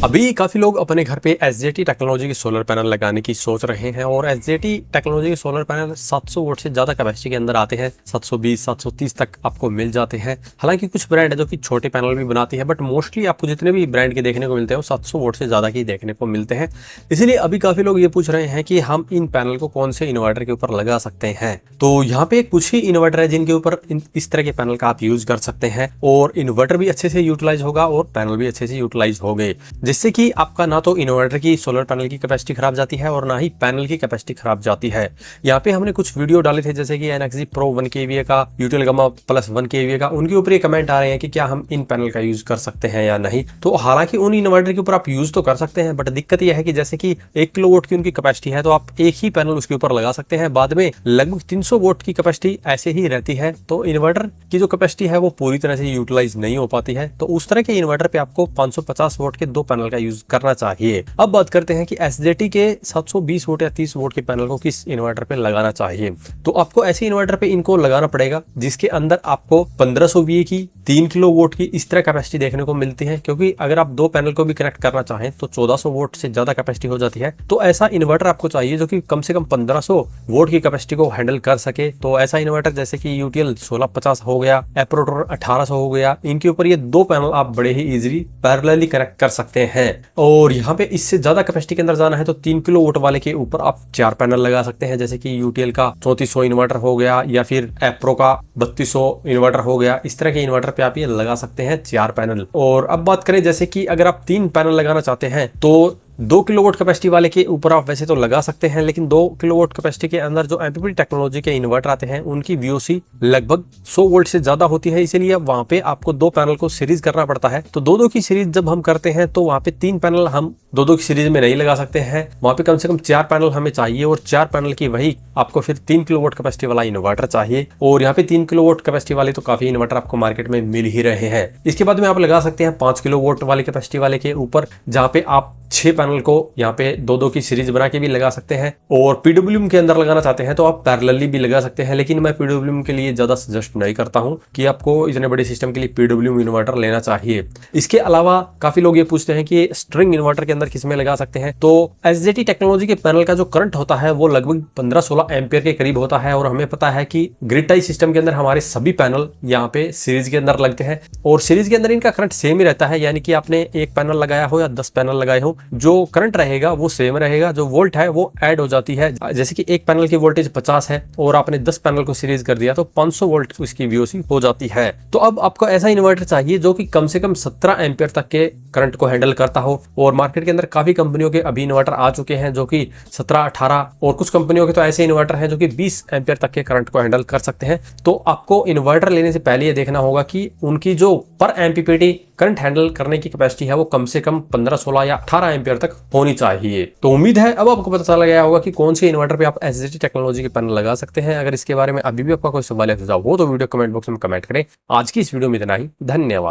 अभी काफी लोग अपने घर पे एसजेटी टेक्नोलॉजी के सोलर पैनल लगाने की सोच रहे हैं और एसजेटी टेक्नोलॉजी के सोलर पैनल 700 वोट से ज्यादा कैपेसिटी के अंदर आते हैं। 720 730 तक आपको मिल जाते हैं। हालांकि कुछ ब्रांड है जो कि छोटे पैनल भी बनाती है, बट मोस्टली आपको जितने भी ब्रांड के देखने को मिलते हैं वो 700 वोट से ज्यादा की देखने को मिलते हैं। इसीलिए अभी काफी लोग ये पूछ रहे हैं कि हम इन पैनल को कौन से इन्वर्टर के ऊपर लगा सकते हैं। तो यहाँ पे कुछ ही इन्वर्टर है जिनके ऊपर इस तरह के पैनल का आप यूज कर सकते हैं और इन्वर्टर भी अच्छे से यूटिलाइज होगा और पैनल भी अच्छे से यूटिलाइज हो गए, जिससे कि आपका ना तो इन्वर्टर की सोलर पैनल की कैपेसिटी खराब जाती है और ना ही पैनल की कैपेसिटी खराब जाती है। यहाँ पे हमने कुछ वीडियो डाले थे जैसे कि NXG Pro 1 kVA का, यूटिल गामा प्लस 1 kVA का, उनके ऊपर ये कमेंट आ रहे हैं कि क्या हम इन पैनल का यूज कर सकते हैं या नहीं। तो हालांकि उन इन्वर्टर के ऊपर आप यूज तो कर सकते हैं, बट दिक्कत यह है कि जैसे कि 1 किलोवाट की उनकी कैपेसिटी है तो आप एक ही पैनल उसके ऊपर लगा सकते हैं, बाद में लगभग 300 वोट की कैपेसिटी ऐसे ही रहती है। तो इन्वर्टर की जो कैपेसिटी है वो पूरी तरह से यूटिलाइज नहीं हो पाती है। तो उस तरह के इन्वर्टर पे आपको 550 वोट के 2 पैनल का यूज करना चाहिए। अब बात करते हैं कि एसजेटी के 720 वोट या 30 वोट के पैनल को किस इन्वर्टर पे लगाना चाहिए। तो आपको ऐसे इन्वर्टर पे इनको लगाना पड़ेगा जिसके अंदर आपको 1500 VA की 3 किलो वोट की इस तरह कैपेसिटी देखने को मिलती है, क्योंकि अगर आप 2 पैनल को भी कनेक्ट करना चाहें तो 1400 वोट से ज्यादा कैपेसिटी हो जाती है। तो ऐसा इन्वर्टर आपको चाहिए जो कि कम से कम 1500 वोट की कैपेसिटी को हैंडल कर सके। तो ऐसा इन्वर्टर जैसे कि यूटीएल 1650 हो गया, एप्रोटर 1800 हो गया, इनके ऊपर ये 2 पैनल आप बड़े ही इजीली पैरेलली कनेक्ट कर सकते हैं। और यहाँ पे इससे ज्यादा कैपेसिटी के अंदर जाना है तो 3 किलो वोट वाले के ऊपर आप 4 पैनल लगा सकते हैं, जैसे कि यूटीएल का 3400 इन्वर्टर हो गया या फिर एप्रो का 3200 इन्वर्टर हो गया। इस तरह के इन्वर्टर पे आप ये लगा सकते हैं 4 पैनल। और अब बात करें जैसे कि अगर आप 3 पैनल लगाना चाहते हैं तो 2 किलोवाट कैपेसिटी वाले के ऊपर आप वैसे तो लगा सकते हैं, लेकिन 2 किलोवाट कैपेसिटी के अंदर जो एमपीपीटी टेक्नोलॉजी के इन्वर्टर आते हैं उनकी VOC लगभग 100 वोल्ट से ज्यादा होती है। इसीलिए वहां पे आपको 2 पैनल को सीरीज करना पड़ता है। तो 2-2 की सीरीज जब हम करते हैं तो वहां पे 3 पैनल हम 2-2 की सीरीज में नहीं लगा सकते हैं। वहां पे कम से कम 4 पैनल हमें चाहिए और 4 पैनल की वही आपको फिर 3 किलोवाट कैपेसिटी वाला इन्वर्टर चाहिए। और यहाँ पे 3 किलोवाट कैपेसिटी वाले तो काफी इन्वर्टर आपको मार्केट में मिल ही रहे हैं। इसके बाद में आप लगा सकते हैं 5 किलोवाट वाली कैपेसिटी वाले के ऊपर, जहाँ पे आप 6 पैनल को यहाँ पे 2-2 की सीरीज बना के भी लगा सकते हैं। और पीडब्ल्यूएम के अंदर लगाना चाहते हैं तो आप पैरेलली भी लगा सकते हैं, लेकिन मैं पीडब्ल्यूएम के लिए ज्यादा सजेस्ट नहीं करता हूं कि आपको इतने बड़े सिस्टम के लिए पीडब्ल्यूएम इन्वर्टर लेना चाहिए। इसके अलावा काफी लोग ये पूछते हैं कि स्ट्रिंग इन्वर्टर के अंदर किसमें लगा सकते हैं। तो एसजेटी टेक्नोलॉजी के पैनल का जो करंट होता है वो लगभग 15-16 एम्पियर के करीब होता है और हमें पता है कि ग्रिड टाई सिस्टम के अंदर हमारे सभी पैनल यहाँ पे सीरीज के अंदर लगते हैं और सीरीज के अंदर इनका करंट सेम ही रहता है। यानी कि आपने 1 पैनल लगाया हो या 10 पैनल लगाए हो, जो करंट रहेगा वो सेम रहेगा, जो वोल्ट है वो ऐड हो जाती है। जैसे कि 1 पैनल की वोल्टेज 50 है और आपने 10 पैनल को सीरीज कर दिया तो 500 वोल्ट उसकी VOC हो जाती है। तो अब आपको ऐसा इन्वर्टर चाहिए जो कि कम से कम 17 एम्पियर तक के करंट को हैंडल करता हो। और मार्केट के अंदर काफी कंपनियों के अभी इन्वर्टर आ चुके हैं जो कि 17-18 और कुछ कंपनियों के तो ऐसे इन्वर्टर हैं जो कि 20 एम्पियर तक के करंट को हैंडल कर सकते हैं। तो आपको इन्वर्टर लेने से पहले ये देखना होगा कि उनकी जो पर एमपीपीटी करंट हैंडल करने की कैपेसिटी है वो कम से कम 15-16 या 18 एम्पियर तक होनी चाहिए। तो उम्मीद है अब आपको पता चला गया होगा कि कौन से इन्वर्टर पे आप एसजेटी टेक्नोलॉजी के पैनल लगा सकते हैं। अगर इसके बारे में अभी भी आपका कोई सवाल या सुझाव हो तो वीडियो कमेंट बॉक्स में कमेंट करें। आज की इस वीडियो में इतना ही। धन्यवाद।